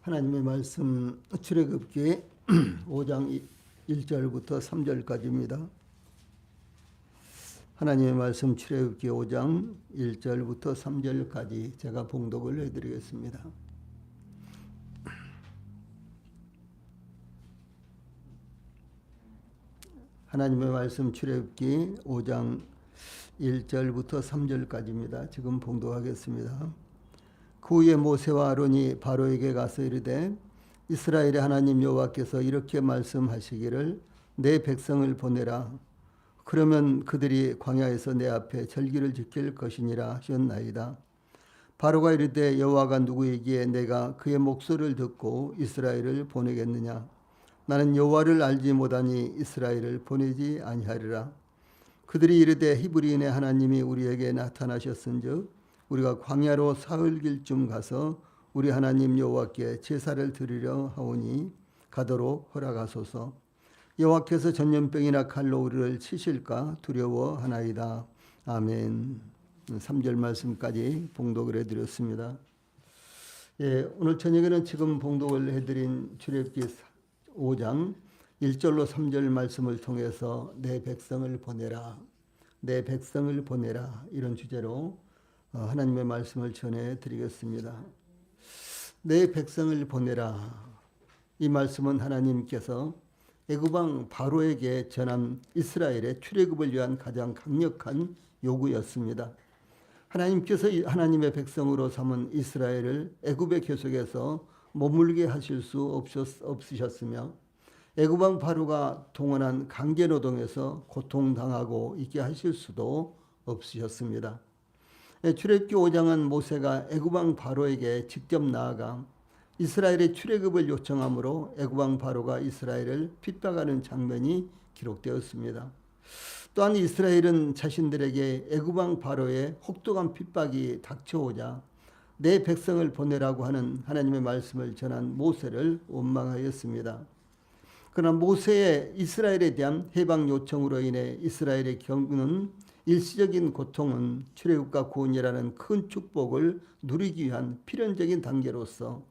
하나님의 말씀 출애굽기 5장 1절부터 3절까지입니다. 하나님의 말씀 출애굽기 5장 1절부터 3절까지 제가 봉독을 해드리겠습니다. 하나님의 말씀 출애굽기 5장 1절부터 3절까지입니다. 지금 봉독하겠습니다. 그 후에 모세와 아론이 바로에게 가서 이르되 이스라엘의 하나님 여호와께서 이렇게 말씀하시기를 내 백성을 보내라. 그러면 그들이 광야에서 내 앞에 절기를 지킬 것이니라 하셨나이다. 바로가 이르되 여호와가 누구이기에 내가 그의 목소리를 듣고 이스라엘을 보내겠느냐. 나는 여호와를 알지 못하니 이스라엘을 보내지 아니하리라. 그들이 이르되 히브리인의 하나님이 우리에게 나타나셨은즉 우리가 광야로 사흘길쯤 가서 우리 하나님 여호와께 제사를 드리려 하오니 가도록 허락하소서. 여호와께서 전염병이나 칼로 우리를 치실까 두려워하나이다. 아멘. 3절 말씀까지 봉독을 해드렸습니다. 오늘 저녁에는 지금 봉독을 해드린 출애굽기 5장 1절로 3절 말씀을 통해서 내 백성을 보내라, 내 백성을 보내라, 이런 주제로 하나님의 말씀을 전해드리겠습니다. 내 백성을 보내라. 이 말씀은 하나님께서 애굽왕 바로에게 전한 이스라엘의 출애굽을 위한 가장 강력한 요구였습니다. 하나님께서 하나님의 백성으로 삼은 이스라엘을 애굽의 계속에서 머물게 하실 수 없으셨으며 애굽왕 바로가 동원한 강제노동에서 고통당하고 있게 하실 수도 없으셨습니다. 출애굽기 5장은 모세가 애굽왕 바로에게 직접 나아가 이스라엘의 출애굽을 요청하므로 애굽왕 바로가 이스라엘을 핍박하는 장면이 기록되었습니다. 또한 이스라엘은 자신들에게 애굽왕 바로의 혹독한 핍박이 닥쳐오자 내 백성을 보내라고 하는 하나님의 말씀을 전한 모세를 원망하였습니다. 그러나 모세의 이스라엘에 대한 해방 요청으로 인해 이스라엘의 겪는 일시적인 고통은 출애굽과 구원이라는 큰 축복을 누리기 위한 필연적인 단계로서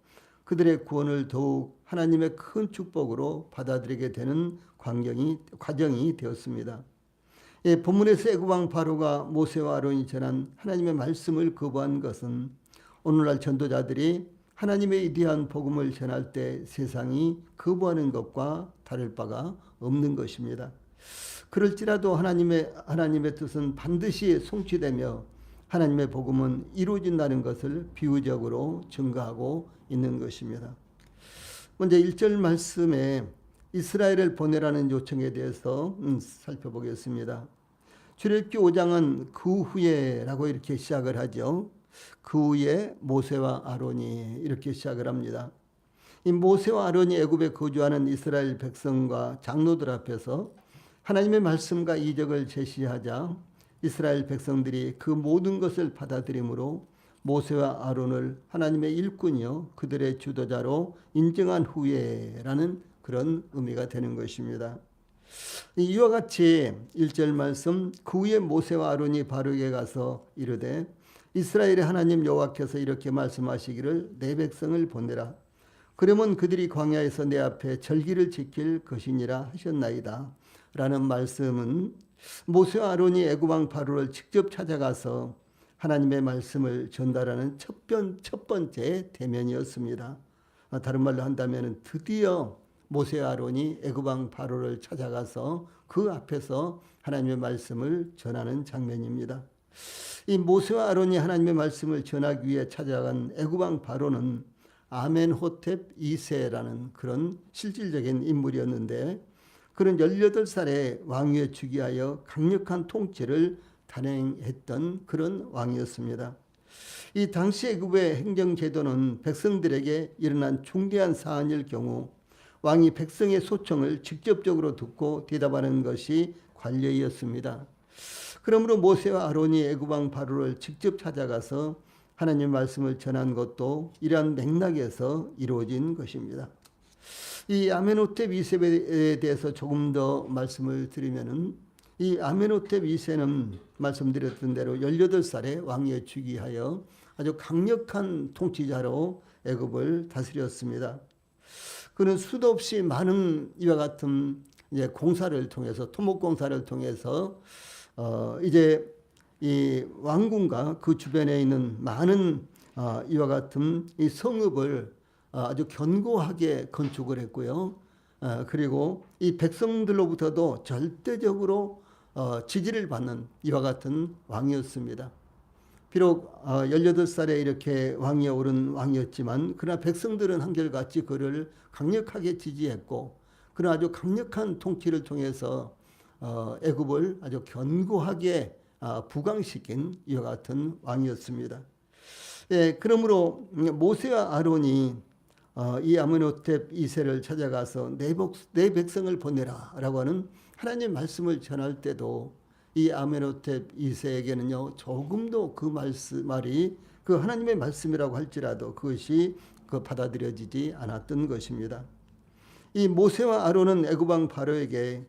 그들의 구원을 더욱 하나님의 큰 축복으로 받아들이게 되는 과정이 되었습니다. 본문에서 애굽왕 바로가 모세와 아론이 전한 하나님의 말씀을 거부한 것은 오늘날 전도자들이 하나님의 위대한 복음을 전할 때 세상이 거부하는 것과 다를 바가 없는 것입니다. 그럴지라도 하나님의 뜻은 반드시 성취되며 하나님의 복음은 이루어진다는 것을 비유적으로 증거하고 있는 것입니다. 먼저 1절 말씀에 이스라엘을 보내라는 요청에 대해서 살펴보겠습니다. 출애굽기 5장은 그 후에라고 이렇게 시작을 하죠. 그 후에 모세와 아론이 이렇게 시작을 합니다. 이 모세와 아론이 애굽에 거주하는 이스라엘 백성과 장로들 앞에서 하나님의 말씀과 이적을 제시하자 이스라엘 백성들이 그 모든 것을 받아들이므로 모세와 아론을 하나님의 일꾼이요 그들의 주도자로 인정한 후에라는 그런 의미가 되는 것입니다. 이와 같이 1절 말씀 그 후에 모세와 아론이 바로에게 가서 이르되 이스라엘의 하나님 여호와께서 이렇게 말씀하시기를 내 백성을 보내라. 그러면 그들이 광야에서 내 앞에 절기를 지킬 것이니라 하셨나이다. 라는 말씀은 모세와 아론이 애굽왕 바로를 직접 찾아가서 하나님의 말씀을 전달하는 첫 번째 대면이었습니다. 다른 말로 한다면 드디어 모세와 아론이 애굽왕 바로를 찾아가서 그 앞에서 하나님의 말씀을 전하는 장면입니다. 이 모세와 아론이 하나님의 말씀을 전하기 위해 찾아간 애굽왕 바로는 아멘호텝 2세라는 그런 실질적인 인물이었는데 그는 18살에 왕위에 즉위하여 강력한 통치를 단행했던 그런 왕이었습니다. 이 당시 애굽의 행정제도는 백성들에게 일어난 중대한 사안일 경우 왕이 백성의 소청을 직접적으로 듣고 대답하는 것이 관례였습니다. 그러므로 모세와 아론이 애굽왕 바로를 직접 찾아가서 하나님의 말씀을 전한 것도 이러한 맥락에서 이루어진 것입니다. 이 아멘호텝 2세에 대해서 조금 더 말씀을 드리면은 이 아멘호텝 2세는 말씀드렸던 대로 18살에 왕위에 즉위하여 아주 강력한 통치자로 애굽을 다스렸습니다. 그는 수도 없이 많은 이와 같은 이제 공사를 통해서 토목 공사를 통해서 이제 이 왕궁과 그 주변에 있는 많은 이와 같은 이 성읍을 아주 견고하게 건축을 했고요. 그리고 이 백성들로부터도 절대적으로 지지를 받는 이와 같은 왕이었습니다. 비록 18살에 이렇게 왕위에 오른 왕이었지만 그러나 백성들은 한결같이 그를 강력하게 지지했고 그런 아주 강력한 통치를 통해서 애굽을 아주 견고하게 부강시킨 이와 같은 왕이었습니다. 예, 그러므로 모세와 아론이 이 아므노텝 2세를 찾아가서 내 백성을 보내라라고 하는 하나님의 말씀을 전할 때도 이 아므노텝 2세에게는요 조금도 그 말이 그 하나님의 말씀이라고 할지라도 그것이 받아들여지지 않았던 것입니다. 이 모세와 아론은 애굽 왕 바로에게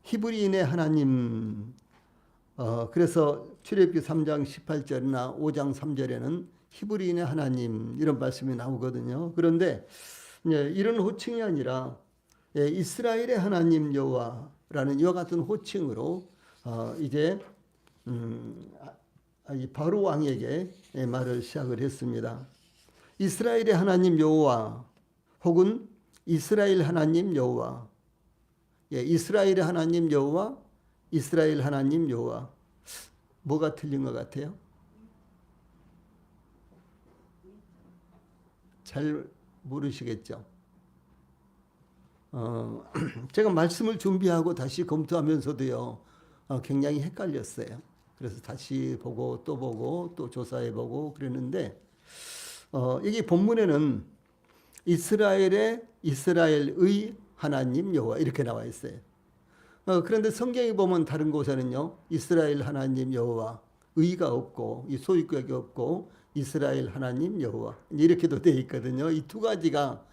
히브리인의 하나님, 그래서 출애굽기 3장 18절이나 5장 3절에는 히브리인의 하나님 이런 말씀이 나오거든요. 그런데 이런 호칭이 아니라 이스라엘의 하나님 여호와라는 이와 같은 호칭으로 이제 바로 왕에게 말을 시작을 했습니다. 이스라엘의 하나님 여호와 혹은 이스라엘 하나님 여호와, 이스라엘의 하나님 여호와, 이스라엘 하나님 여호와, 뭐가 틀린 것 같아요? 잘 모르시겠죠? 제가 말씀을 준비하고 다시 검토하면서도요, 굉장히 헷갈렸어요. 그래서 다시 보고 또 조사해보고 그랬는데, 여기 본문에는 이스라엘의 하나님 여호와 이렇게 나와 있어요. 그런데 성경에 보면 다른 곳에는요, 이스라엘 하나님 여호와, 의가 없고 이 소유격이 없고 이스라엘 하나님 여호와 이렇게도 되어 있거든요. 이 두 가지가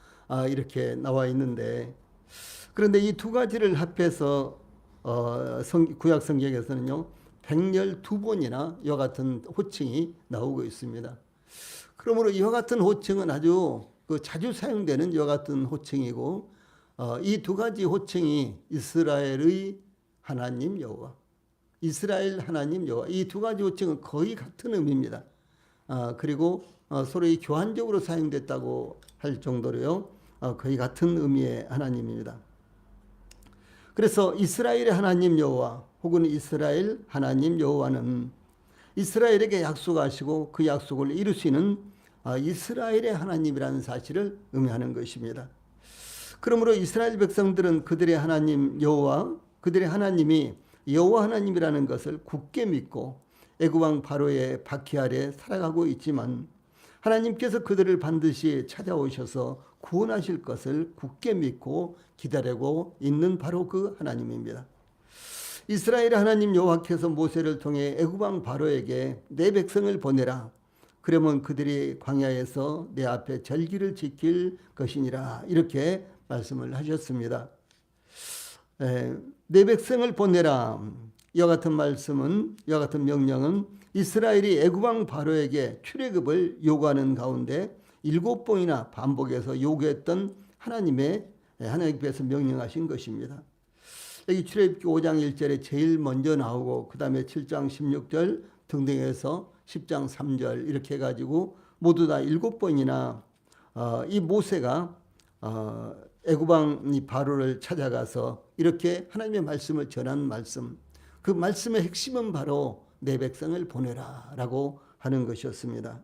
이렇게 나와 있는데, 그런데 이 두 가지를 합해서 구약 성경에서는요 112번이나 이와 같은 호칭이 나오고 있습니다. 그러므로 이와 같은 호칭은 아주 자주 사용되는 이와 같은 호칭이고, 이 두 가지 호칭이 이스라엘의 하나님 여호와, 이스라엘 하나님 여호와, 이 두 가지 호칭은 거의 같은 의미입니다. 그리고 서로 교환적으로 사용됐다고 할 정도로요, 거의 같은 의미의 하나님입니다. 그래서 이스라엘의 하나님 여호와 혹은 이스라엘 하나님 여호와는 이스라엘에게 약속하시고 그 약속을 이루시는 이스라엘의 하나님이라는 사실을 의미하는 것입니다. 그러므로 이스라엘 백성들은 그들의 하나님 여호와, 그들의 하나님이 여호와 하나님이라는 것을 굳게 믿고 애굽 왕 바로의 박해 아래 살아가고 있지만, 하나님께서 그들을 반드시 찾아오셔서 구원하실 것을 굳게 믿고 기다리고 있는 바로 그 하나님입니다. 이스라엘의 하나님 여호와께서 모세를 통해 애굽 왕 바로에게 내 백성을 보내라, 그러면 그들이 광야에서 내 앞에 절기를 지킬 것이니라, 이렇게 말씀을 하셨습니다. 내 백성을 보내라, 이와 같은 말씀은, 이와 같은 명령은 이스라엘이 애굽 왕 바로에게 출애굽을 요구하는 가운데 7번이나 반복해서 요구했던 하나님께서 명령하신 것입니다. 여기 출애굽기 5장 1절에 제일 먼저 나오고 그 다음에 7장 16절 등등해서 10장 3절 이렇게 해가지고 모두 다 7번이나 이 모세가 애굽 왕 바로를 찾아가서 이렇게 하나님의 말씀을 전한 말씀, 그 말씀의 핵심은 바로 내 백성을 보내라 라고 하는 것이었습니다.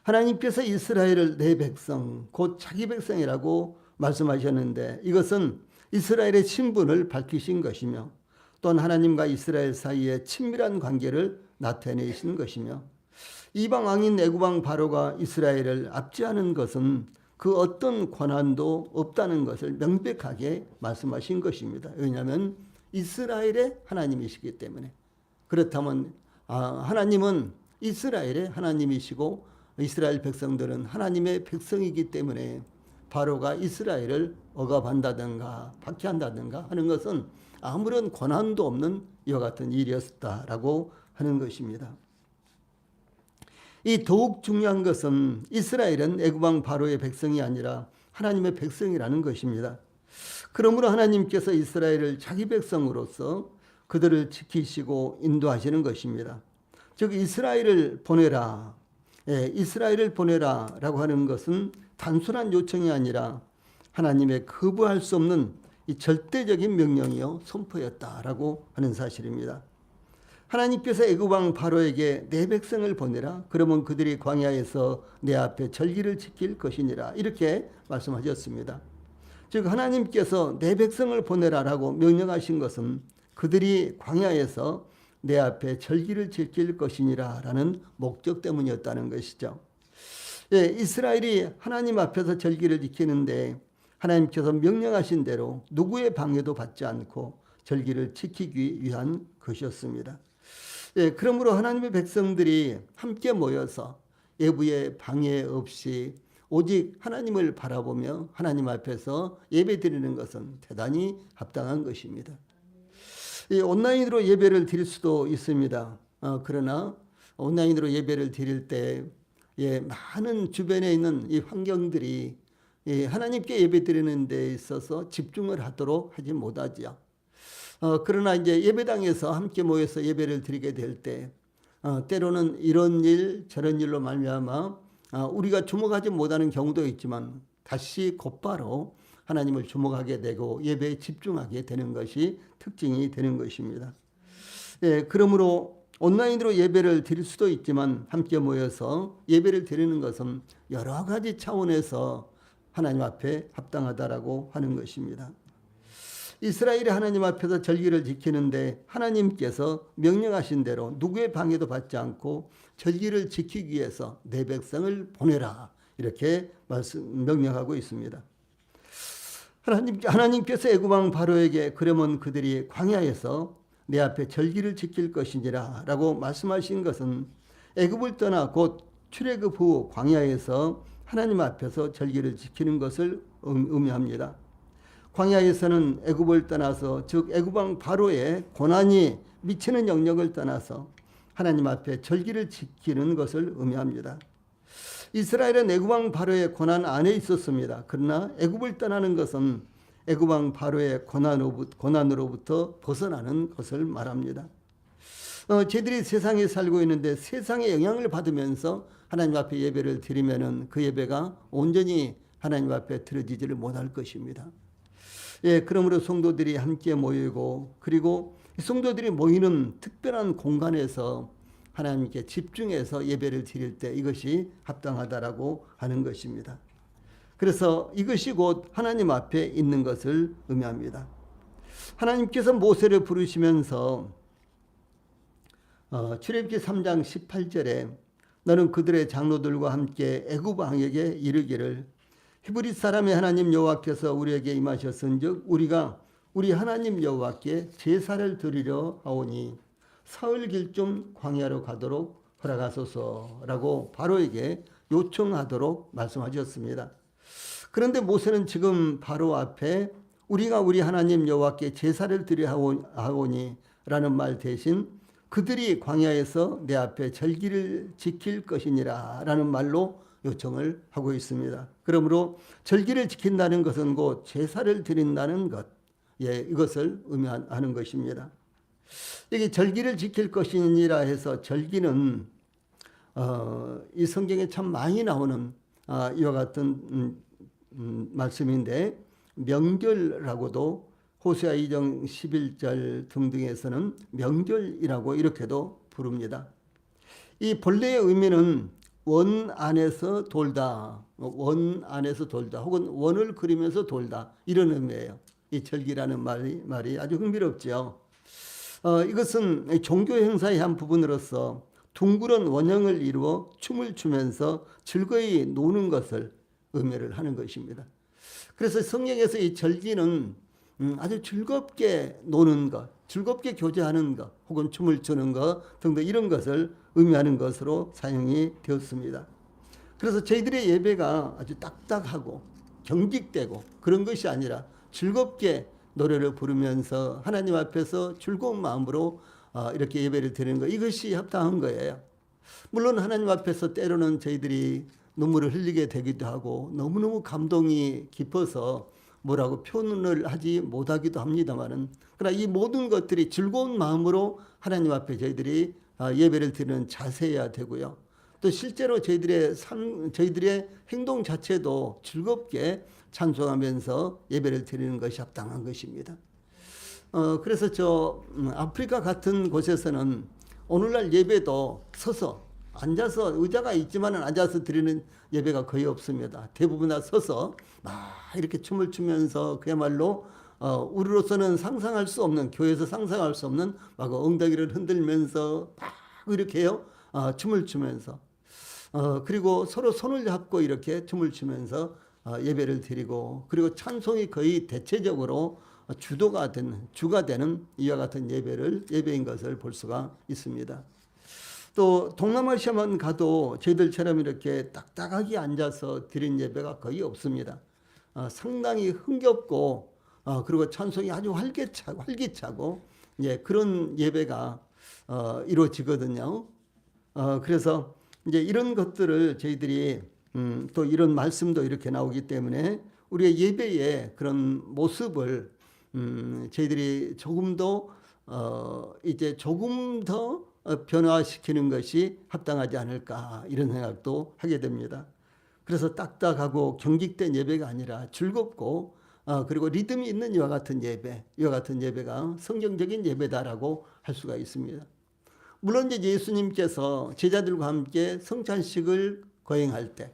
하나님께서 이스라엘을 내 백성, 곧 자기 백성이라고 말씀하셨는데, 이것은 이스라엘의 신분을 밝히신 것이며 또한 하나님과 이스라엘 사이에 친밀한 관계를 나타내신 것이며, 이방 왕인 애굽 왕 바로가 이스라엘을 압제하는 것은 그 어떤 권한도 없다는 것을 명백하게 말씀하신 것입니다. 왜냐하면 이스라엘의 하나님이시기 때문에. 그렇다면 하나님은 이스라엘의 하나님이시고 이스라엘 백성들은 하나님의 백성이기 때문에 바로가 이스라엘을 억압한다든가 박해한다든가 하는 것은 아무런 권한도 없는 이와 같은 일이었다라고 하는 것입니다. 이 더욱 중요한 것은 이스라엘은 애굽 왕 바로의 백성이 아니라 하나님의 백성이라는 것입니다. 그러므로 하나님께서 이스라엘을 자기 백성으로서 그들을 지키시고 인도하시는 것입니다. 즉 이스라엘을 보내라. 이스라엘을 보내라라고 하는 것은 단순한 요청이 아니라 하나님의 거부할 수 없는 이 절대적인 명령이요 선포였다라고 하는 사실입니다. 하나님께서 애굽 왕 바로에게 내 백성을 보내라. 그러면 그들이 광야에서 내 앞에 절기를 지킬 것이니라. 이렇게 말씀하셨습니다. 즉 하나님께서 내 백성을 보내라라고 명령하신 것은 그들이 광야에서 내 앞에 절기를 지킬 것이니라라는 목적 때문이었다는 것이죠. 이스라엘이 하나님 앞에서 절기를 지키는데 하나님께서 명령하신 대로 누구의 방해도 받지 않고 절기를 지키기 위한 것이었습니다. 그러므로 하나님의 백성들이 함께 모여서 외부의 방해 없이 오직 하나님을 바라보며 하나님 앞에서 예배드리는 것은 대단히 합당한 것입니다. 온라인으로 예배를 드릴 수도 있습니다. 그러나 온라인으로 예배를 드릴 때 많은 주변에 있는 이 환경들이 하나님께 예배드리는 데 있어서 집중을 하도록 하지 못하지요. 그러나 이제 예배당에서 함께 모여서 예배를 드리게 될 때 때로는 이런 일 저런 일로 말미암아 우리가 주목하지 못하는 경우도 있지만 다시 곧바로 하나님을 주목하게 되고 예배에 집중하게 되는 것이 특징이 되는 것입니다. 그러므로 온라인으로 예배를 드릴 수도 있지만 함께 모여서 예배를 드리는 것은 여러 가지 차원에서 하나님 앞에 합당하다라고 하는 것입니다. 이스라엘이 하나님 앞에서 절기를 지키는데 하나님께서 명령하신 대로 누구의 방해도 받지 않고 절기를 지키기 위해서 내 백성을 보내라 이렇게 명령하고 있습니다. 하나님께서 애굽 왕 바로에게 그러면 그들이 광야에서 내 앞에 절기를 지킬 것이니라 라고 말씀하신 것은 애굽을 떠나 곧 출애굽 후 광야에서 하나님 앞에서 절기를 지키는 것을 의미합니다. 광야에서는 애굽을 떠나서 즉 애굽 왕 바로의 고난이 미치는 영역을 떠나서 하나님 앞에 절기를 지키는 것을 의미합니다. 이스라엘은 애굽 왕 바로의 고난 안에 있었습니다. 그러나 애굽을 떠나는 것은 애굽 왕 바로의 고난으로부터 벗어나는 것을 말합니다. 저희들이 세상에 살고 있는데 세상의 영향을 받으면서 하나님 앞에 예배를 드리면은 그 예배가 온전히 하나님 앞에 드려지지를 못할 것입니다. 그러므로 성도들이 함께 모이고 그리고 성도들이 모이는 특별한 공간에서 하나님께 집중해서 예배를 드릴 때 이것이 합당하다라고 하는 것입니다. 그래서 이것이 곧 하나님 앞에 있는 것을 의미합니다. 하나님께서 모세를 부르시면서 출애굽기 3장 18절에 너는 그들의 장로들과 함께 애굽 왕에게 이르기를 히브리 사람의 하나님 여호와께서 우리에게 임하셨은즉 우리가 우리 하나님 여호와께 제사를 드리려 하오니 사흘 길쯤 광야로 가도록 허락하소서라고 바로에게 요청하도록 말씀하셨습니다. 그런데 모세는 지금 바로 앞에 우리가 우리 하나님 여호와께 제사를 드려 하오니 라는 말 대신 그들이 광야에서 내 앞에 절기를 지킬 것이니라 라는 말로 요청을 하고 있습니다. 그러므로 절기를 지킨다는 것은 곧 제사를 드린다는 것, 이것을 의미하는 것입니다. 여기 절기를 지킬 것이니라 해서 절기는 이 성경에 참 많이 나오는 이와 같은 말씀인데 명절이라고도 호세아 2장 11절 등등에서는 명절이라고 이렇게도 부릅니다. 이 본래의 의미는 원 안에서 돌다, 원 안에서 돌다 혹은 원을 그리면서 돌다 이런 의미예요. 이 절기라는 말이 아주 흥미롭죠. 이것은 종교 행사의 한 부분으로서 둥그런 원형을 이루어 춤을 추면서 즐거이 노는 것을 의미를 하는 것입니다. 그래서 성경에서 이 절기는 아주 즐겁게 노는 것, 즐겁게 교제하는 것, 혹은 춤을 추는 것 등등 이런 것을 의미하는 것으로 사용이 되었습니다. 그래서 저희들의 예배가 아주 딱딱하고 경직되고 그런 것이 아니라 즐겁게 노래를 부르면서 하나님 앞에서 즐거운 마음으로 이렇게 예배를 드리는 것, 이것이 합당한 거예요. 물론 하나님 앞에서 때로는 저희들이 눈물을 흘리게 되기도 하고 너무너무 감동이 깊어서 뭐라고 표현을 하지 못하기도 합니다만은, 그러나 이 모든 것들이 즐거운 마음으로 하나님 앞에 저희들이 예배를 드리는 자세여야 되고요. 또 실제로 저희들의 행동 자체도 즐겁게 찬송하면서 예배를 드리는 것이 합당한 것입니다. 그래서 아프리카 같은 곳에서는 오늘날 예배도 서서, 앉아서, 의자가 있지만은 앉아서 드리는 예배가 거의 없습니다. 대부분 다 서서 막 이렇게 춤을 추면서 그야말로 우리로서는 상상할 수 없는, 교회에서 상상할 수 없는 막 엉덩이를 흔들면서 막 이렇게요, 춤을 추면서, 그리고 서로 손을 잡고 이렇게 춤을 추면서 예배를 드리고, 그리고 찬송이 거의 대체적으로 주가 되는 이와 같은 예배인 것을 볼 수가 있습니다. 또 동남아시아만 가도 저희들처럼 이렇게 딱딱하게 앉아서 드린 예배가 거의 없습니다. 상당히 흥겹고, 그리고 찬송이 아주 활기차고 예, 그런 예배가 이루어지거든요. 그래서 이제 이런 것들을 저희들이 또 이런 말씀도 이렇게 나오기 때문에 우리의 예배의 그런 모습을 저희들이 조금 더 변화시키는 것이 합당하지 않을까, 이런 생각도 하게 됩니다. 그래서 딱딱하고 경직된 예배가 아니라 즐겁고, 그리고 리듬이 있는 이와 같은 예배가 성경적인 예배다라고 할 수가 있습니다. 물론 이제 예수님께서 제자들과 함께 성찬식을 거행할 때,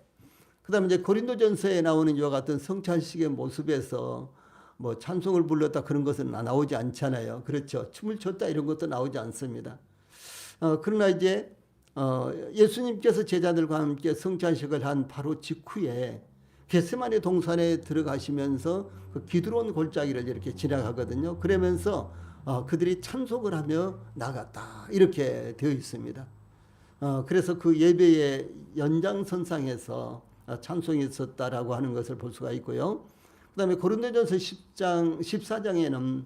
그다음에 이제 고린도전서에 나오는 이와 같은 성찬식의 모습에서 뭐 찬송을 불렀다 그런 것은 나오지 않잖아요. 그렇죠. 춤을 췄다 이런 것도 나오지 않습니다. 그러나 이제 예수님께서 제자들과 함께 성찬식을 한 바로 직후에 겟세마네 동산에 들어가시면서 그 기드론 골짜기를 이렇게 지나가거든요. 그러면서 그들이 찬송을 하며 나갔다, 이렇게 되어 있습니다. 그래서 그 예배의 연장선상에서 찬송이 있었다라고 하는 것을 볼 수가 있고요. 그 다음에 고린도전서 14장에는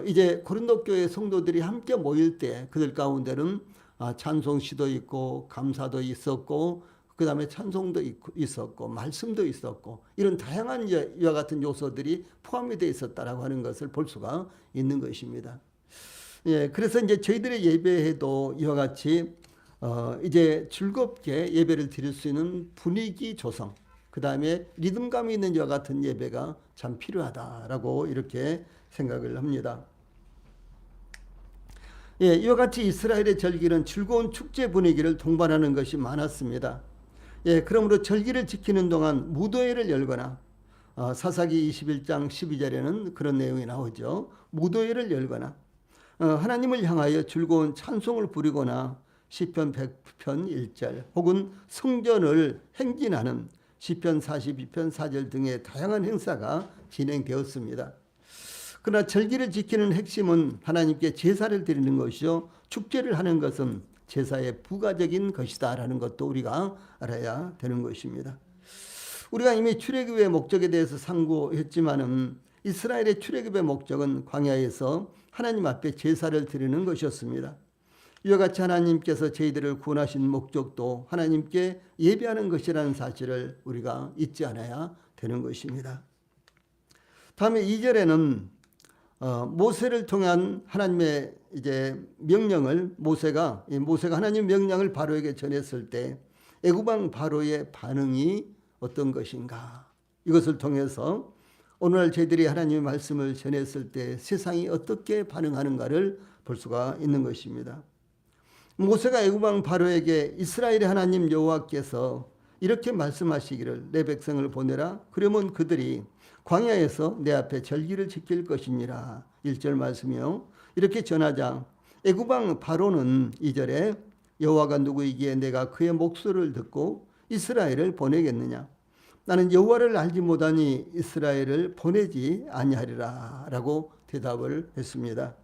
이제 고린도 교회 성도들이 함께 모일 때 그들 가운데는 찬송시도 있고 감사도 있었고, 그 다음에 찬송도 있었고 말씀도 있었고, 이런 다양한 이와 같은 요소들이 포함이 되어 있었다라고 하는 것을 볼 수가 있는 것입니다. 예, 그래서 이제 저희들의 예배에도 이와 같이 이제 즐겁게 예배를 드릴 수 있는 분위기 조성, 그 다음에 리듬감이 있는 이와 같은 예배가 참 필요하다라고 이렇게 생각을 합니다. 예, 이와 같이 이스라엘의 절기는 즐거운 축제 분위기를 동반하는 것이 많았습니다. 예, 그러므로 절기를 지키는 동안 무도회를 열거나, 사사기 21장 12절에는 그런 내용이 나오죠. 무도회를 열거나, 하나님을 향하여 즐거운 찬송을 부리거나, 시편 100편 1절 혹은 성전을 행진하는 시편 42편 4절 등의 다양한 행사가 진행되었습니다. 그러나 절기를 지키는 핵심은 하나님께 제사를 드리는 것이요, 축제를 하는 것은 제사의 부가적인 것이다라는 것도 우리가 알아야 되는 것입니다. 우리가 이미 출애굽의 목적에 대해서 상고했지만은 이스라엘의 출애굽의 목적은 광야에서 하나님 앞에 제사를 드리는 것이었습니다. 이와 같이 하나님께서 저희들을 구원하신 목적도 하나님께 예배하는 것이라는 사실을 우리가 잊지 않아야 되는 것입니다. 다음에 2절에는 모세를 통한 하나님의 이제 명령을 모세가 하나님 명령을 바로에게 전했을 때 애굽 왕 바로의 반응이 어떤 것인가, 이것을 통해서 오늘날 저희들이 하나님의 말씀을 전했을 때 세상이 어떻게 반응하는가를 볼 수가 있는 것입니다. 모세가 애굽 왕 바로에게 이스라엘의 하나님 여호와께서 이렇게 말씀하시기를 내 백성을 보내라, 그러면 그들이 광야에서 내 앞에 절기를 지킬 것이니라, 1절 말씀이요. 이렇게 전하자 애굽 왕 바로는 2절에 여호와가 누구이기에 내가 그의 목소리를 듣고 이스라엘을 보내겠느냐, 나는 여호와를 알지 못하니 이스라엘을 보내지 아니하리라 라고 대답을 했습니다.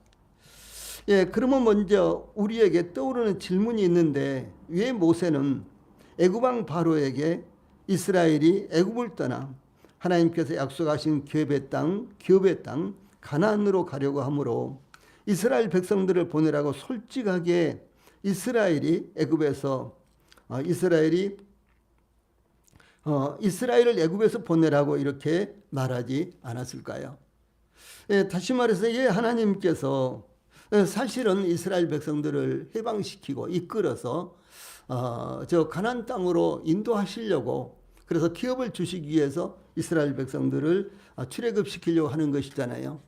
예, 그러면 먼저 우리에게 떠오르는 질문이 있는데, 왜 모세는 애굽 왕 바로에게 이스라엘이 애굽을 떠나 하나님께서 약속하신 기업의 땅 가나안으로 가려고 하므로 이스라엘 백성들을 보내라고 솔직하게 이스라엘이 애굽에서 이스라엘을 애굽에서 보내라고 이렇게 말하지 않았을까요? 예, 다시 말해서 하나님께서 사실은 이스라엘 백성들을 해방시키고 이끌어서 저 가나안 땅으로 인도하시려고, 그래서 기업을 주시기 위해서 이스라엘 백성들을 출애굽시키려고 하는 것이잖아요.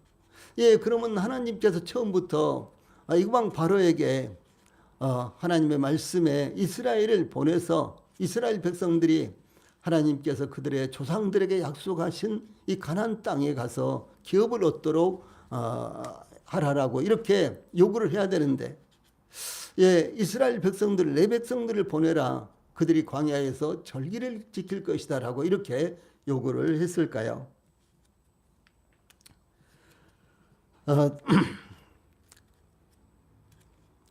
예, 그러면 하나님께서 처음부터 이방 바로에게 하나님의 말씀에 이스라엘을 보내서 이스라엘 백성들이 하나님께서 그들의 조상들에게 약속하신 이 가나안 땅에 가서 기업을 얻도록 하라라고 이렇게 요구를 해야 되는데, 예, 이스라엘 백성들, 내 백성들을 보내라, 그들이 광야에서 절기를 지킬 것이다라고 이렇게 요구를 했을까요?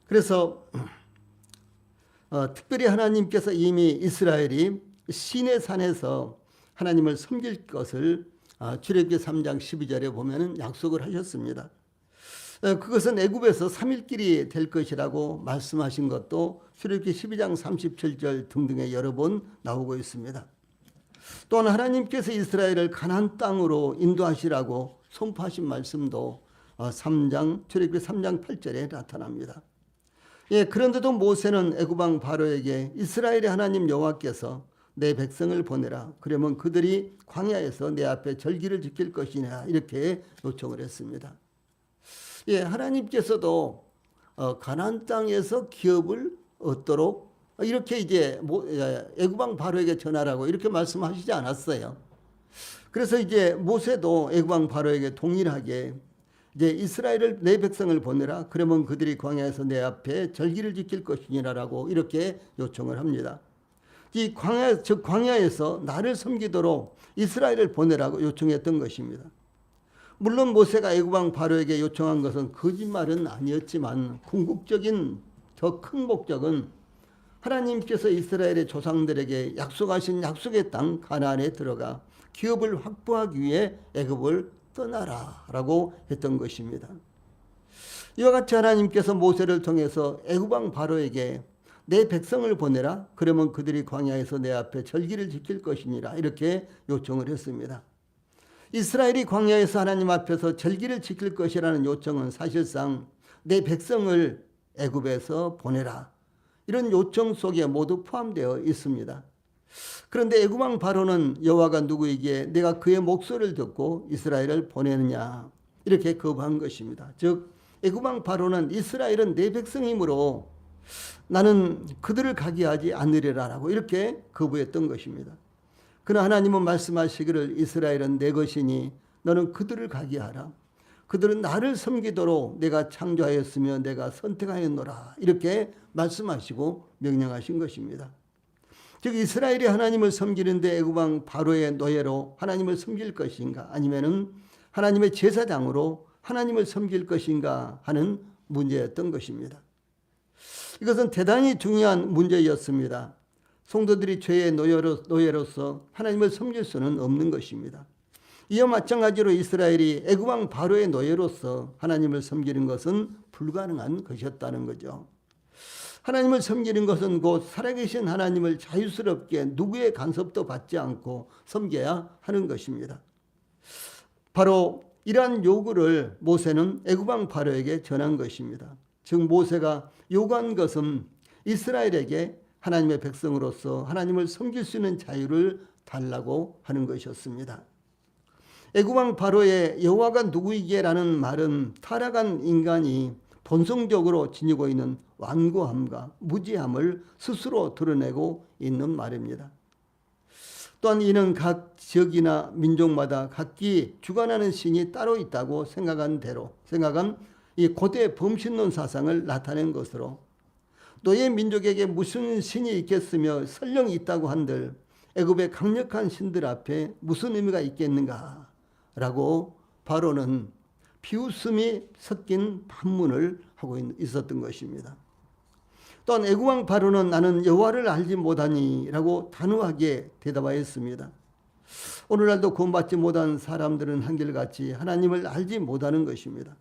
그래서 특별히 하나님께서 이미 이스라엘이 시내 산에서 하나님을 섬길 것을 출애굽기 3장 12절에 보면은 약속을 하셨습니다. 그것은 애굽에서 3일길이 될 것이라고 말씀하신 것도 출애굽기 12장 37절 등등에 여러 번 나오고 있습니다. 또한 하나님께서 이스라엘을 가나안 땅으로 인도하시라고 선포하신 말씀도 출애굽기 3장 8절에 나타납니다. 예, 그런데도 모세는 애굽왕 바로에게 이스라엘의 하나님 여호와께서 내 백성을 보내라, 그러면 그들이 광야에서 내 앞에 절기를 지킬 것이냐 이렇게 요청을 했습니다. 예, 하나님께서도 가나안 땅에서 기업을 얻도록 이렇게 이제 애굽왕 바로에게 전하라고 이렇게 말씀하시지 않았어요. 그래서 이제 모세도 애굽왕 바로에게 동일하게 이제 이스라엘을 내 백성을 보내라, 그러면 그들이 광야에서 내 앞에 절기를 지킬 것이니라라고 이렇게 요청을 합니다. 이 광야에서 나를 섬기도록 이스라엘을 보내라고 요청했던 것입니다. 물론 모세가 애굽왕 바로에게 요청한 것은 거짓말은 아니었지만 궁극적인 더 큰 목적은 하나님께서 이스라엘의 조상들에게 약속하신 약속의 땅 가나안에 들어가 기업을 확보하기 위해 애굽을 떠나라라고 했던 것입니다. 이와 같이 하나님께서 모세를 통해서 애굽왕 바로에게 내 백성을 보내라, 그러면 그들이 광야에서 내 앞에 절기를 지킬 것이니라 이렇게 요청을 했습니다. 이스라엘이 광야에서 하나님 앞에서 절기를 지킬 것이라는 요청은 사실상 내 백성을 애굽에서 보내라, 이런 요청 속에 모두 포함되어 있습니다. 그런데 애굽왕 바로는 여호와가 누구에게 내가 그의 목소리를 듣고 이스라엘을 보내느냐 이렇게 거부한 것입니다. 즉 애굽왕 바로는 이스라엘은 내 백성이므로 나는 그들을 가게 하지 않으리라라고 이렇게 거부했던 것입니다. 그러나 하나님은 말씀하시기를 이스라엘은 내 것이니 너는 그들을 가게 하라. 그들은 나를 섬기도록 내가 창조하였으며 내가 선택하였노라 이렇게 말씀하시고 명령하신 것입니다. 즉 이스라엘이 하나님을 섬기는데 애굽왕 바로의 노예로 하나님을 섬길 것인가, 아니면은 하나님의 제사장으로 하나님을 섬길 것인가 하는 문제였던 것입니다. 이것은 대단히 중요한 문제였습니다. 성도들이 죄의 노예로서 하나님을 섬길 수는 없는 것입니다. 이와 마찬가지로 이스라엘이 애굽왕 바로의 노예로서 하나님을 섬기는 것은 불가능한 것이었다는 거죠. 하나님을 섬기는 것은 곧 살아계신 하나님을 자유스럽게 누구의 간섭도 받지 않고 섬겨야 하는 것입니다. 바로 이러한 요구를 모세는 애굽왕 바로에게 전한 것입니다. 즉 모세가 요구한 것은 이스라엘에게 하나님의 백성으로서 하나님을 섬길 수 있는 자유를 달라고 하는 것이었습니다. 애굽왕 바로의 여호와가 누구이게라는 말은 타락한 인간이 본성적으로 지니고 있는 완고함과 무지함을 스스로 드러내고 있는 말입니다. 또한 이는 각 지역이나 민족마다 각기 주관하는 신이 따로 있다고 생각한 이 고대 범신론 사상을 나타낸 것으로, 노예 민족에게 무슨 신이 있겠으며 설령 있다고 한들 애굽의 강력한 신들 앞에 무슨 의미가 있겠는가라고 바로는 비웃음이 섞인 반문을 하고 있었던 것입니다. 또한 애굽왕 바로는 나는 여호와를 알지 못하니라고 단호하게 대답하였습니다. 오늘날도 구원받지 못한 사람들은 한결같이 하나님을 알지 못하는 것입니다.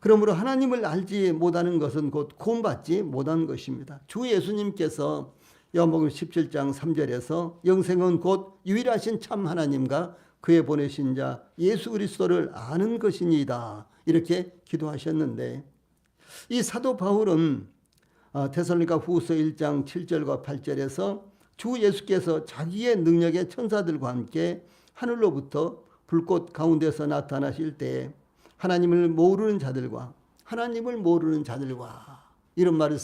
그러므로 하나님을 알지 못하는 것은 곧 구원받지 못한 것입니다. 주 예수님께서 요한복음 17장 3절에서 영생은 곧 유일하신 참 하나님과 그의 보내신 자 예수 그리스도를 아는 것이니이다, 이렇게 기도하셨는데, 이 사도 바울은 데살로니가 후서 1장 7절과 8절에서 주 예수께서 자기의 능력의 천사들과 함께 하늘로부터 불꽃 가운데서 나타나실 때에 하나님을 모르는 자들과 이런 말을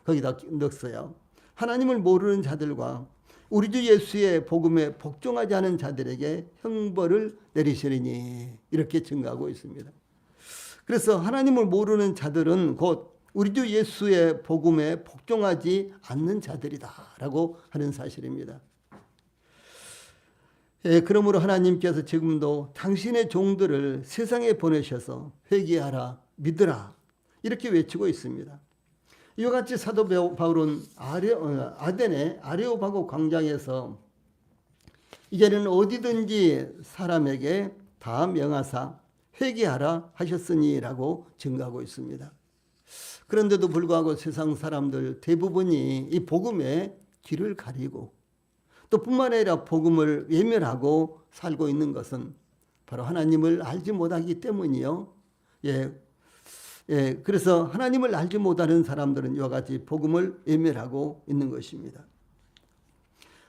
거기다 넣었어요. 하나님을 모르는 자들과 우리 주 예수의 복음에 복종하지 않은 자들에게 형벌을 내리시리니, 이렇게 증가하고 있습니다. 그래서 하나님을 모르는 자들은 곧 우리 주 예수의 복음에 복종하지 않는 자들이다라고 하는 사실입니다. 그러므로 하나님께서 지금도 당신의 종들을 세상에 보내셔서 회개하라, 믿으라, 이렇게 외치고 있습니다. 이와 같이 사도 바울은 아덴의 아레오바고 광장에서 이제는 어디든지 사람에게 다 명하사 회개하라 하셨으니라고 증거하고 있습니다. 그런데도 불구하고 세상 사람들 대부분이 이 복음의 길을 가리고 또 뿐만 아니라 복음을 외면하고 살고 있는 것은 바로 하나님을 알지 못하기 때문이요. 그래서 하나님을 알지 못하는 사람들은 이와 같이 복음을 외면하고 있는 것입니다.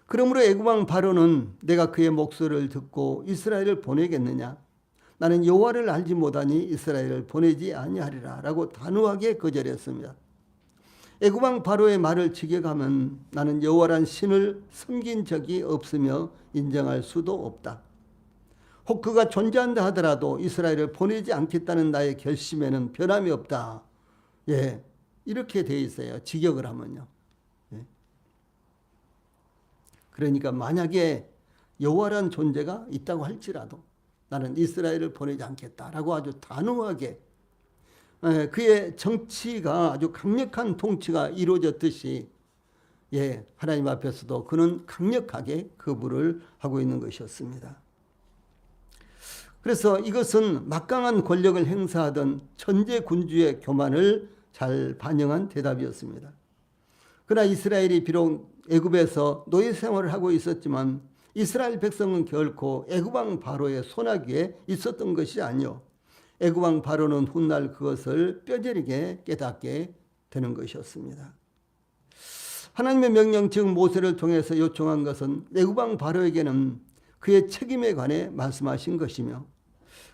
그러므로 애굽왕 바로는 내가 그의 목소리를 듣고 이스라엘을 보내겠느냐? 나는 여호와를 알지 못하니 이스라엘을 보내지 아니하리라 라고 단호하게 거절했습니다. 애굽왕 바로의 말을 직역하면 나는 여호와란 신을 섬긴 적이 없으며 인정할 수도 없다. 혹 그가 존재한다 하더라도 이스라엘을 보내지 않겠다는 나의 결심에는 변함이 없다. 이렇게 되어 있어요. 직역을 하면요. 그러니까 만약에 여호와란 존재가 있다고 할지라도 나는 이스라엘을 보내지 않겠다라고 아주 단호하게, 그의 정치가 아주 강력한 통치가 이루어졌듯이 하나님 앞에서도 그는 강력하게 거부를 하고 있는 것이었습니다. 그래서 이것은 막강한 권력을 행사하던 천재 군주의 교만을 잘 반영한 대답이었습니다. 그러나 이스라엘이 비록 애굽에서 노예 생활을 하고 있었지만 이스라엘 백성은 결코 애굽왕 바로의 손아귀에 있었던 것이 아니요, 애굽왕 바로는 훗날 그것을 뼈저리게 깨닫게 되는 것이었습니다. 하나님의 명령, 즉 모세를 통해서 요청한 것은 애굽왕 바로에게는 그의 책임에 관해 말씀하신 것이며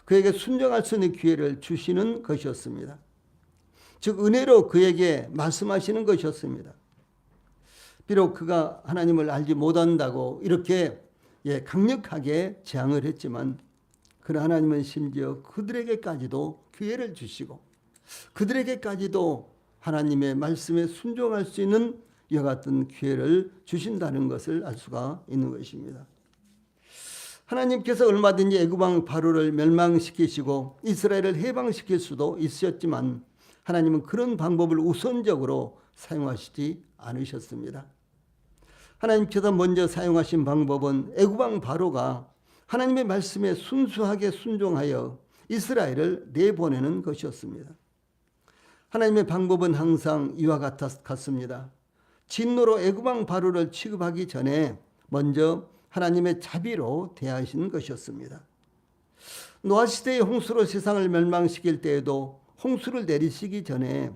그에게 순종할 수 있는 기회를 주시는 것이었습니다. 즉 은혜로 그에게 말씀하시는 것이었습니다. 비록 그가 하나님을 알지 못한다고 이렇게 강력하게 제안을 했지만, 그러나 하나님은 심지어 그들에게까지도 기회를 주시고 그들에게까지도 하나님의 말씀에 순종할 수 있는 이와 같은 기회를 주신다는 것을 알 수가 있는 것입니다. 하나님께서 얼마든지 애굽왕 바로를 멸망시키시고 이스라엘을 해방시킬 수도 있으셨지만 하나님은 그런 방법을 우선적으로 사용하시지 않으셨습니다. 하나님께서 먼저 사용하신 방법은 애굽왕 바로가 하나님의 말씀에 순수하게 순종하여 이스라엘을 내보내는 것이었습니다. 하나님의 방법은 항상 이와 같습니다. 진노로 애굽왕 바로를 취급하기 전에 먼저 하나님의 자비로 대하신 것이었습니다. 노아 시대의 홍수로 세상을 멸망시킬 때에도 홍수를 내리시기 전에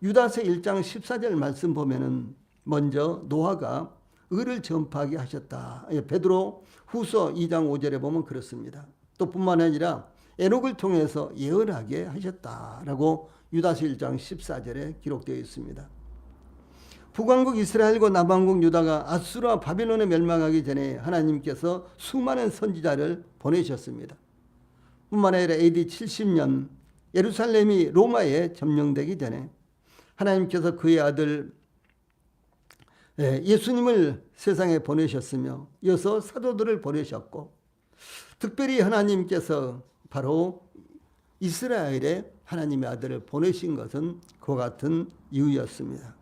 유다서 1장 14절 말씀 보면은 먼저 노아가 의를 전파하게 하셨다. 베드로 후서 2장 5절에 보면 그렇습니다. 또 뿐만 아니라 에녹을 통해서 예언하게 하셨다라고 유다서 1장 14절에 기록되어 있습니다. 북왕국 이스라엘과 남왕국 유다가 아수르와 바벨론에 멸망하기 전에 하나님께서 수많은 선지자를 보내셨습니다. 뿐만 아니라 AD 70년 예루살렘이 로마에 점령되기 전에 하나님께서 그의 아들 예수님을 세상에 보내셨으며 이어서 사도들을 보내셨고, 특별히 하나님께서 바로 이스라엘에 하나님의 아들을 보내신 것은 그와 같은 이유였습니다.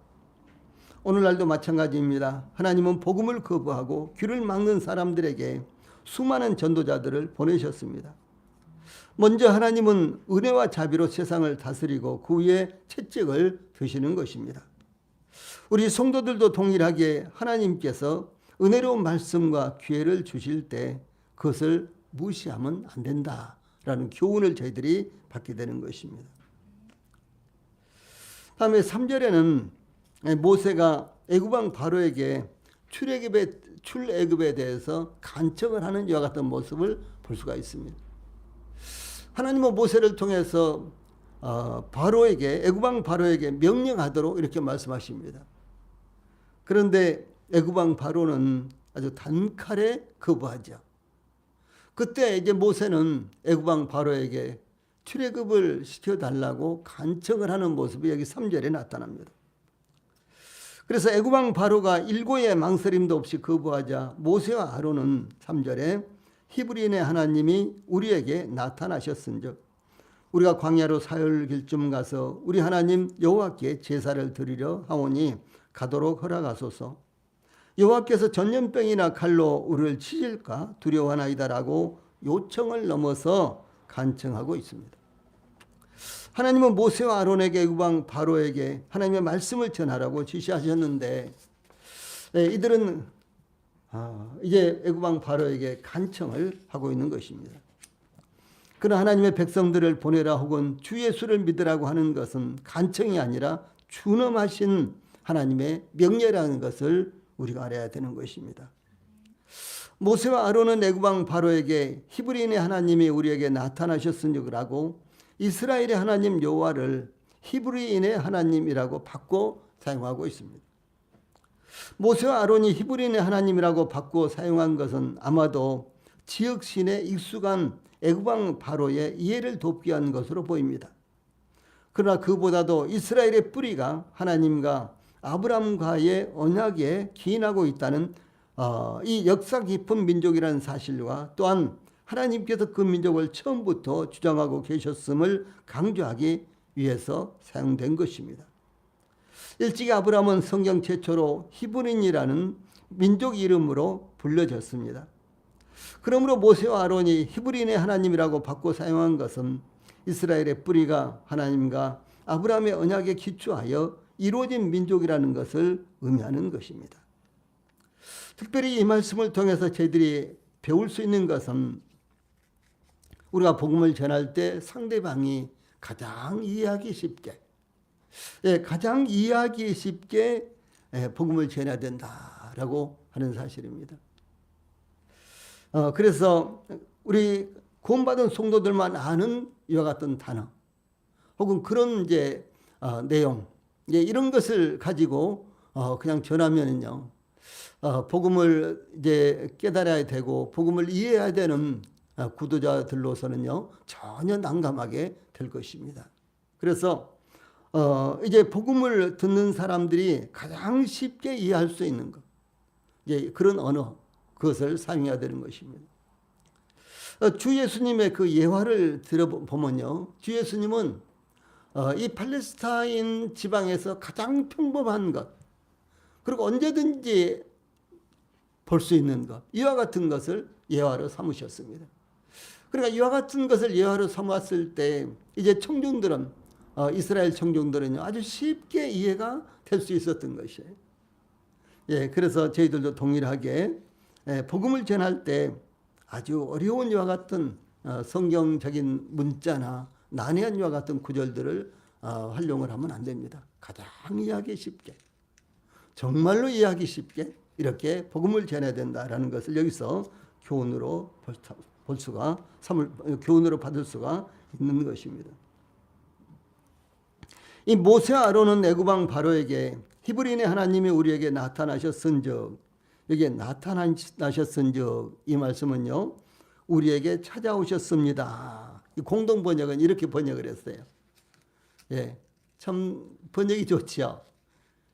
오늘날도 마찬가지입니다. 하나님은 복음을 거부하고 귀를 막는 사람들에게 수많은 전도자들을 보내셨습니다. 먼저 하나님은 은혜와 자비로 세상을 다스리고 그 위에 채찍을 드시는 것입니다. 우리 성도들도 동일하게 하나님께서 은혜로운 말씀과 기회를 주실 때 그것을 무시하면 안 된다라는 교훈을 저희들이 받게 되는 것입니다. 다음에 3절에는 모세가 애굽왕 바로에게 출애굽에 대해서 간청을 하는 이와 같은 모습을 볼 수가 있습니다. 하나님은 모세를 통해서 애굽왕 바로에게 명령하도록 이렇게 말씀하십니다. 그런데 애굽왕 바로는 아주 단칼에 거부하죠. 그때 이제 모세는 애굽왕 바로에게 출애굽을 시켜달라고 간청을 하는 모습이 여기 3절에 나타납니다. 그래서 애굽왕 바로가 일고의 망설임도 없이 거부하자 모세와 아론은 3절에 히브리인의 하나님이 우리에게 나타나셨은즉 우리가 광야로 사흘 길쯤 가서 우리 하나님 여호와께 제사를 드리려 하오니 가도록 허락하소서. 여호와께서 전염병이나 칼로 우리를 치실까 두려워하나이다라고 요청을 넘어서 간청하고 있습니다. 하나님은 모세와 아론에게 애굽왕 바로에게 하나님의 말씀을 전하라고 지시하셨는데 이들은 이제 애굽왕 바로에게 간청을 하고 있는 것입니다. 그러나 하나님의 백성들을 보내라 혹은 주 예수를 믿으라고 하는 것은 간청이 아니라 준엄하신 하나님의 명령이라는 것을 우리가 알아야 되는 것입니다. 모세와 아론은 애굽왕 바로에게 히브리인의 하나님이 우리에게 나타나셨으니라고 이스라엘의 하나님 여호와를 히브리인의 하나님이라고 바꿔 사용하고 있습니다. 모세와 아론이 히브리인의 하나님이라고 바꿔 사용한 것은 아마도 지역신에 익숙한 애굽왕 바로의 이해를 돕기 위한 것으로 보입니다. 그러나 그보다도 이스라엘의 뿌리가 하나님과 아브라함과의 언약에 기인하고 있다는 이 역사 깊은 민족이라는 사실과 또한 하나님께서 그 민족을 처음부터 주장하고 계셨음을 강조하기 위해서 사용된 것입니다. 일찍이 아브라함은 성경 최초로 히브리인이라는 민족 이름으로 불려졌습니다. 그러므로 모세와 아론이 히브리인의 하나님이라고 바꿔 사용한 것은 이스라엘의 뿌리가 하나님과 아브라함의 언약에 기초하여 이루어진 민족이라는 것을 의미하는 것입니다. 특별히 이 말씀을 통해서 저희들이 배울 수 있는 것은 우리가 복음을 전할 때 상대방이 가장 이해하기 쉽게 복음을 전해야 된다라고 하는 사실입니다. 그래서 우리 구원받은 성도들만 아는 이와 같은 단어 혹은 그런 이제 내용 이런 것을 가지고 그냥 전하면은요 복음을 이제 깨달아야 되고 복음을 이해해야 되는 구도자들로서는요 전혀 난감하게 될 것입니다. 그래서 이제 복음을 듣는 사람들이 가장 쉽게 이해할 수 있는 것 이제 그런 언어 그것을 사용해야 되는 것입니다. 주 예수님의 그 예화를 들어보면요 주 예수님은 이 팔레스타인 지방에서 가장 평범한 것 그리고 언제든지 볼 수 있는 것 이와 같은 것을 예화로 삼으셨습니다. 그러니까 이와 같은 것을 예화로 삼았을 때 이제 청중들은 이스라엘 청중들은요 아주 쉽게 이해가 될 수 있었던 것이에요. 그래서 저희들도 동일하게 복음을 전할 때 아주 어려운 이와 같은 성경적인 문자나 난해한 이와 같은 구절들을 활용을 하면 안 됩니다. 가장 이해하기 쉽게 정말로 이해하기 쉽게 이렇게 복음을 전해야 된다라는 것을 여기서 교훈으로 교훈으로 받을 수가 있는 것입니다. 이 모세와 아론은 애굽왕 바로에게 히브리인의 하나님이 우리에게 나타나셨은즉 여기에 나타나셨은즉 이 말씀은요 우리에게 찾아오셨습니다. 이 공동 번역은 이렇게 번역을 했어요. 참 번역이 좋지요.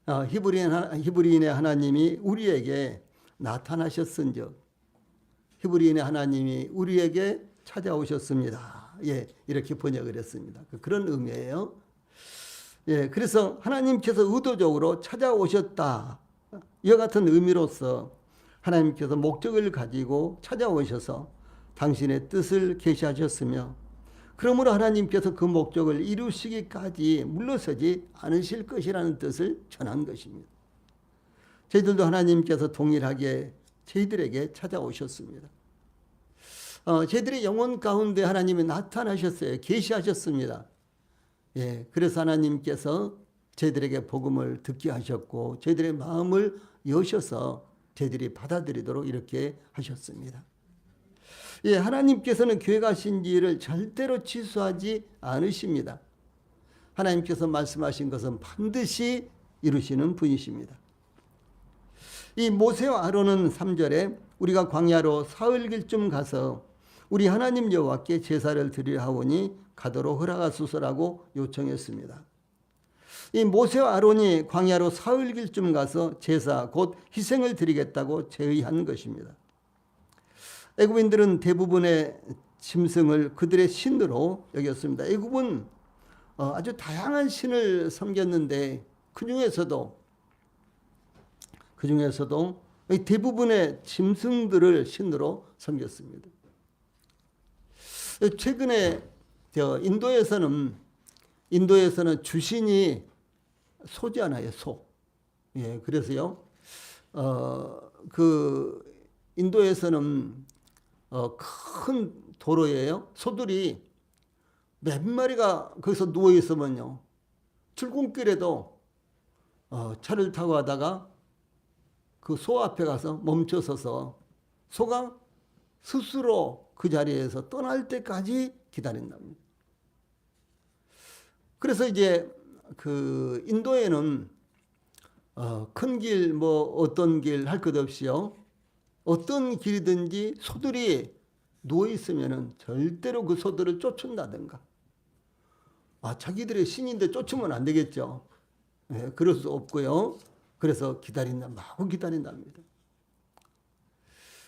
히브리인의 하나님이 우리에게 나타나셨은즉 히브리인의 하나님이 우리에게 찾아오셨습니다. 이렇게 번역을 했습니다. 그런 의미예요. 그래서 하나님께서 의도적으로 찾아오셨다. 이와 같은 의미로서 하나님께서 목적을 가지고 찾아오셔서 당신의 뜻을 계시하셨으며 그러므로 하나님께서 그 목적을 이루시기까지 물러서지 않으실 것이라는 뜻을 전한 것입니다. 저희들도 하나님께서 동일하게 저희들에게 찾아오셨습니다. 저희들의 영혼 가운데 하나님이 나타나셨어요. 계시하셨습니다. 예, 그래서 하나님께서 저희들에게 복음을 듣게 하셨고 저희들의 마음을 여셔서 저희들이 받아들이도록 이렇게 하셨습니다. 예, 하나님께서는 계획하신 일을 절대로 취소하지 않으십니다. 하나님께서 말씀하신 것은 반드시 이루시는 분이십니다. 이 모세와 아론은 3절에 우리가 광야로 사흘길쯤 가서 우리 하나님 여호와께 제사를 드리려 하오니 가도록 허락하소서라고 요청했습니다. 이 모세와 아론이 광야로 사흘길쯤 가서 제사 곧 희생을 드리겠다고 제의한 것입니다. 애굽인들은 대부분의 짐승을 그들의 신으로 여겼습니다. 애굽은 아주 다양한 신을 섬겼는데 그 중에서도 대부분의 짐승들을 신으로 섬겼습니다. 최근에 인도에서는 주신이 소잖아요, 소. 예, 그래서요, 인도에서는 큰 도로예요. 소들이 몇 마리가 거기서 누워 있으면요, 출근길에도 차를 타고 가다가 그 소 앞에 가서 멈춰서서 소가 스스로 그 자리에서 떠날 때까지 기다린답니다. 그래서 이제 그 인도에는 큰 길 어떤 길 할 것 없이요, 어떤 길이든지 소들이 누워 있으면은 절대로 그 소들을 쫓는다든가, 자기들의 신인데 쫓으면 안 되겠죠. 예, 그럴 수 없고요. 그래서 마구 기다린답니다.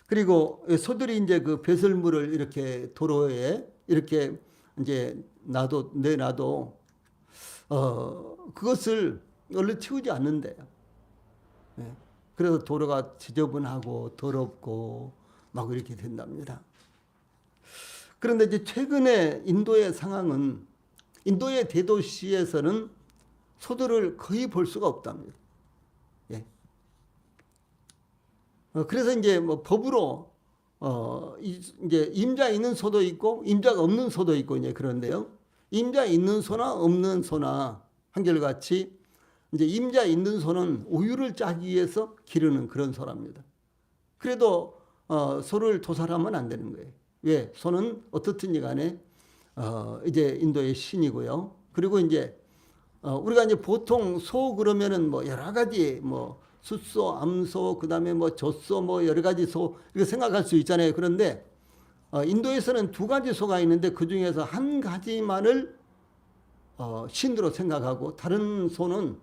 그리고 소들이 이제 그 배설물을 이렇게 도로에 이렇게 이제 내놔도 그것을 얼른 치우지 않는데요. 예, 그래서 도로가 지저분하고 더럽고 막 이렇게 된답니다. 그런데 이제 최근에 인도의 상황은, 인도의 대도시에서는 소들을 거의 볼 수가 없답니다. 예. 그래서 이제 법으로 이제 임자 있는 소도 있고 임자가 없는 소도 있고 이제 그런데요. 임자 있는 소나 없는 소나 한결같이 이제 임자 있는 소는 우유를 짜기 위해서 기르는 그런 소랍니다. 그래도 소를 도살하면 안 되는 거예요. 왜? 소는 어떻든지 간에 이제 인도의 신이고요. 그리고 이제 우리가 이제 보통 소 그러면은 여러 가지 숫소, 암소, 그다음에 젖소, 여러 가지 소 이렇게 생각할 수 있잖아요. 그런데 인도에서는 두 가지 소가 있는데 그 중에서 한 가지만을 신으로 생각하고 다른 소는,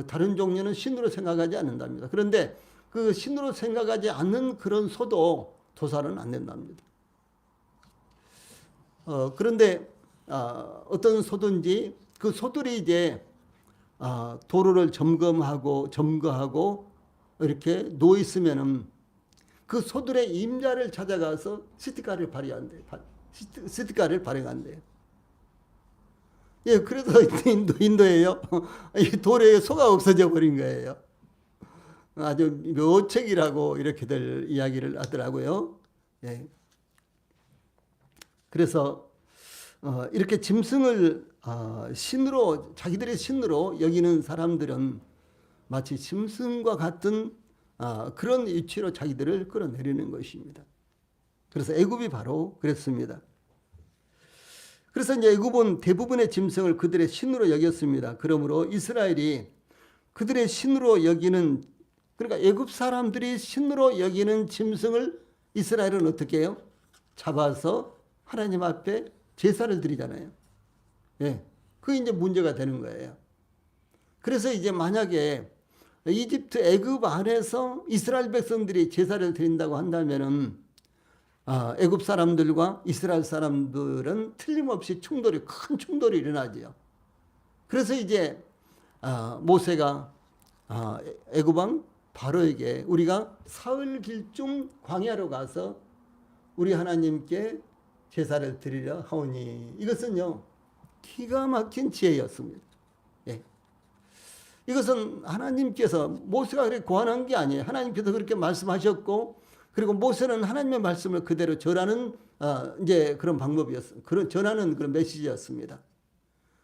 다른 종류는 신으로 생각하지 않는답니다. 그런데 그 신으로 생각하지 않는 그런 소도 도살은 안 된답니다. 그런데 어떤 소든지 그 소들이 이제 도로를 점거하고 이렇게 누워 있으면은 그 소들의 임자를 찾아가서 스티커를 발행한대요. 예, 그래서 인도에요. 이 도로에 소가 없어져 버린 거예요. 아주 묘책이라고 이렇게들 이야기를 하더라고요. 예. 그래서 이렇게 짐승을 자기들의 신으로 여기는 사람들은 마치 짐승과 같은 그런 위치로 자기들을 끌어내리는 것입니다. 그래서 애굽이 바로 그랬습니다. 그래서 이제 애굽은 대부분의 짐승을 그들의 신으로 여겼습니다. 그러므로 이스라엘이 그들의 신으로 여기는, 그러니까 애굽 사람들이 신으로 여기는 짐승을 이스라엘은 어떻게 해요? 잡아서 하나님 앞에 제사를 드리잖아요. 예, 그게 이제 문제가 되는 거예요. 그래서 이제 만약에 이집트 애굽 안에서 이스라엘 백성들이 제사를 드린다고 한다면은 애굽 사람들과 이스라엘 사람들은 틀림없이 큰 충돌이 일어나죠. 그래서 이제 모세가 애굽 왕 바로에게 우리가 사흘 길쯤 광야로 가서 우리 하나님께 제사를 드리려 하오니. 이것은요 기가 막힌 지혜였습니다. 예. 이것은 하나님께서 모세가 그렇게 고안한 게 아니에요. 하나님께서 그렇게 말씀하셨고, 그리고 모세는 하나님의 말씀을 그대로 전하는 이제 그런 방법이었습니다. 그런 전하는 그런 메시지였습니다.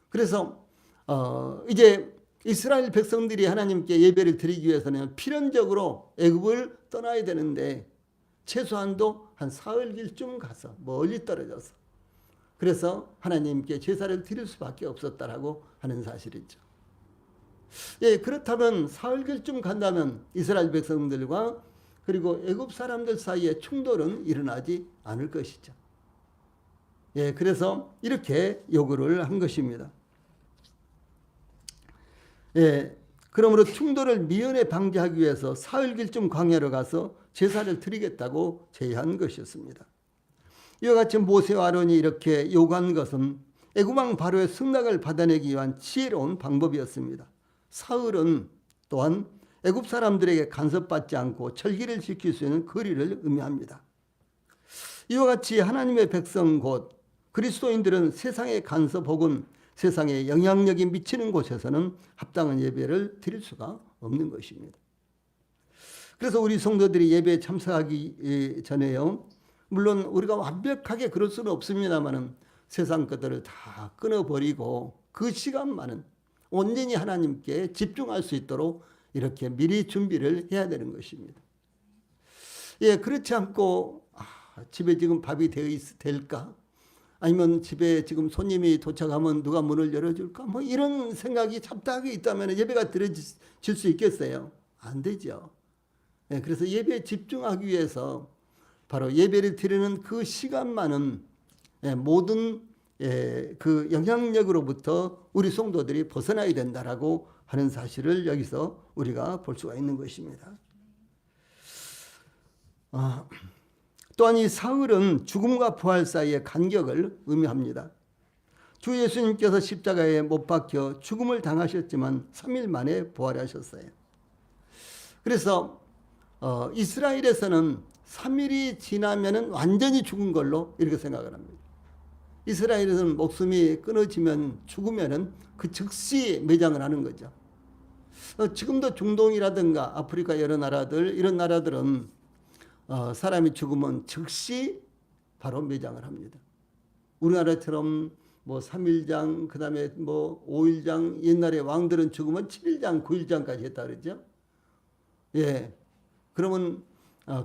그래서 이제 이스라엘 백성들이 하나님께 예배를 드리기 위해서는 필연적으로 애굽을 떠나야 되는데 최소한도 한 사흘길쯤 가서 멀리 떨어져서, 그래서 하나님께 제사를 드릴 수밖에 없었다라고 하는 사실이죠. 예, 그렇다면 사흘길쯤 간다면 이스라엘 백성들과 그리고 애굽 사람들 사이에 충돌은 일어나지 않을 것이죠. 예, 그래서 이렇게 요구를 한 것입니다. 예, 그러므로 충돌을 미연에 방지하기 위해서 사흘길쯤 광야로 가서 제사를 드리겠다고 제의한 것이었습니다. 이와 같이 모세와 아론이 이렇게 요구한 것은 애굽 왕 바로의 승낙을 받아내기 위한 지혜로운 방법이었습니다. 사흘은 또한 애굽 사람들에게 간섭받지 않고 절기를 지킬 수 있는 거리를 의미합니다. 이와 같이 하나님의 백성 곧 그리스도인들은 세상의 간섭 혹은 세상에 영향력이 미치는 곳에서는 합당한 예배를 드릴 수가 없는 것입니다. 그래서 우리 성도들이 예배에 참석하기 전에요, 물론 우리가 완벽하게 그럴 수는 없습니다만은 세상 것들을 다 끊어버리고 그 시간만은 온전히 하나님께 집중할 수 있도록 이렇게 미리 준비를 해야 되는 것입니다. 예, 그렇지 않고 집에 지금 밥이 될까? 아니면 집에 지금 손님이 도착하면 누가 문을 열어줄까? 뭐 이런 생각이 잡다하게 있다면 예배가 드려질 수 있겠어요? 안 되죠. 예, 그래서 예배에 집중하기 위해서 바로 예배를 드리는 그 시간만은 모든 그 영향력으로부터 우리 성도들이 벗어나야 된다라고 하는 사실을 여기서 우리가 볼 수가 있는 것입니다. 또한 이 사흘은 죽음과 부활 사이의 간격을 의미합니다. 주 예수님께서 십자가에 못 박혀 죽음을 당하셨지만 3일 만에 부활하셨어요. 그래서 이스라엘에서는 3일이 지나면 완전히 죽은 걸로 이렇게 생각을 합니다. 이스라엘에서는 목숨이 끊어지면 죽으면 그 즉시 매장을 하는 거죠. 지금도 중동이라든가 아프리카 여러 나라들, 이런 나라들은 사람이 죽으면 즉시 바로 매장을 합니다. 우리나라처럼 뭐 3일장, 그 다음에 뭐 5일장, 옛날에 왕들은 죽으면 7일장, 9일장까지 했다 그러죠. 예. 그러면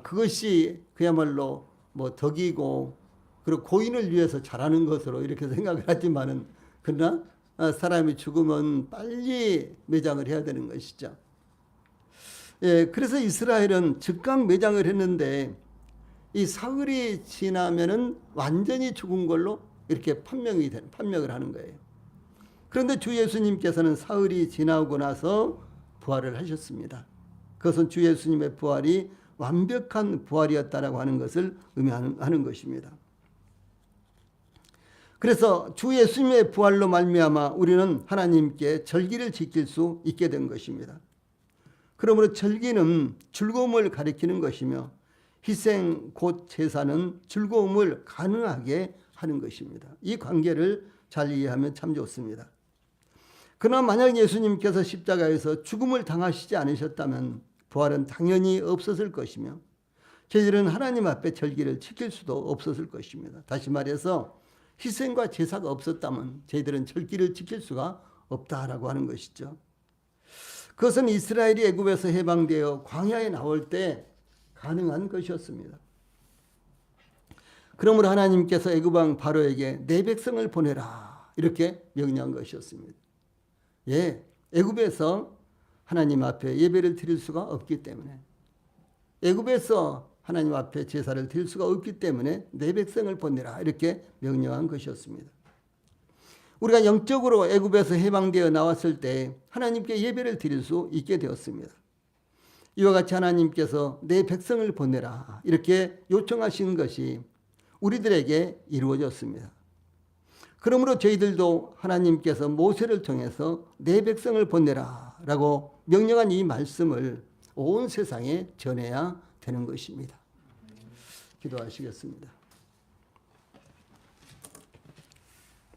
그것이 그야말로 뭐 덕이고, 그리고 고인을 위해서 잘하는 것으로 이렇게 생각을 하지만은, 그러나 사람이 죽으면 빨리 매장을 해야 되는 것이죠. 예, 그래서 이스라엘은 즉각 매장을 했는데 이 사흘이 지나면은 완전히 죽은 걸로 이렇게 판명을 하는 거예요. 그런데 주 예수님께서는 사흘이 지나고 나서 부활을 하셨습니다. 그것은 주 예수님의 부활이 완벽한 부활이었다라고 하는 것을 의미하는 것입니다. 그래서 주 예수님의 부활로 말미암아 우리는 하나님께 절기를 지킬 수 있게 된 것입니다. 그러므로 절기는 즐거움을 가리키는 것이며 희생 곧 제사는 즐거움을 가능하게 하는 것입니다. 이 관계를 잘 이해하면 참 좋습니다. 그러나 만약 예수님께서 십자가에서 죽음을 당하시지 않으셨다면 부활은 당연히 없었을 것이며 저희들은 하나님 앞에 절기를 지킬 수도 없었을 것입니다. 다시 말해서 희생과 제사가 없었다면 저희들은 절기를 지킬 수가 없다라고 하는 것이죠. 그것은 이스라엘이 애굽에서 해방되어 광야에 나올 때 가능한 것이었습니다. 그러므로 하나님께서 애굽 왕 바로에게 내 백성을 보내라 이렇게 명령한 것이었습니다. 예, 애굽에서 하나님 앞에 예배를 드릴 수가 없기 때문에, 애굽에서 하나님 앞에 제사를 드릴 수가 없기 때문에 내 백성을 보내라 이렇게 명령한 것이었습니다. 우리가 영적으로 애굽에서 해방되어 나왔을 때 하나님께 예배를 드릴 수 있게 되었습니다. 이와 같이 하나님께서 내 백성을 보내라 이렇게 요청하신 것이 우리들에게 이루어졌습니다. 그러므로 저희들도 하나님께서 모세를 통해서 내 백성을 보내라 라고 명령한 이 말씀을 온 세상에 전해야 되는 것입니다. 기도하시겠습니다.